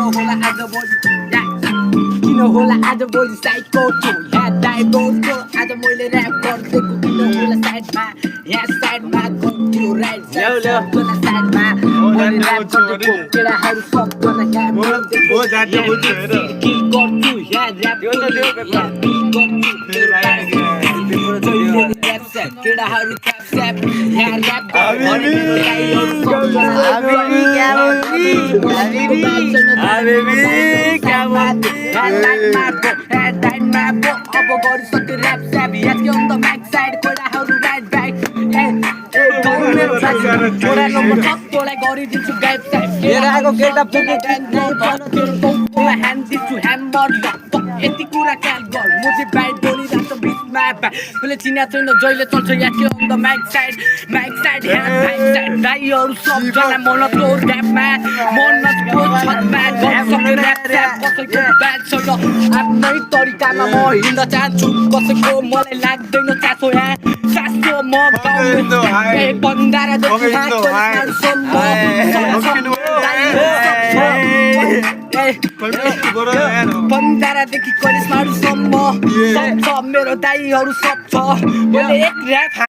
होला आज भोलि किन होला आज भोलि साइडको छु यहाँ डाइभोर्सको आज मैले ऱ्याप गरिदिएको किन होला साइडमा यहाँ साइडमा गन्थ्यो राइट साइडमा मैले ऱ्याप गरिदिएको केटाहरू सबजना यहाँ गर्छु यहाँ ऱ्याप केटाहरू ट्याप यहाँ ऱ्याप अब गरिसक्यो ऱ्याप स्याप यहाँ के अन्त ब्याक साइड केटाहरू राइट ब्याक तँलाई गरिदिन्छु गाइड साइड केटा ह्यान्ड दिन्छु ह्यामर यति कुरा ख्याल गर म चाहिँ बाइट बोलिरहेको बिचमा मैले चिनेको छैन जहिले चल्छ यहाँ के अन्त back side hand back side दाइहरू सबजना मनको ऱ्यापमा मनको छतमा गरिसक्यो ऱ्याप स्याप कसैको ब्याड छैन आफ्नै तरिकामा म हिँड्न चाहन्छु कसैको मलाई लाग्दैन चासो यहाँ चासो म पन्धारादेखि कलेजमाहरूसम्म सब छ मेरो दाइहरू सब छ मैले एक ऱ्याप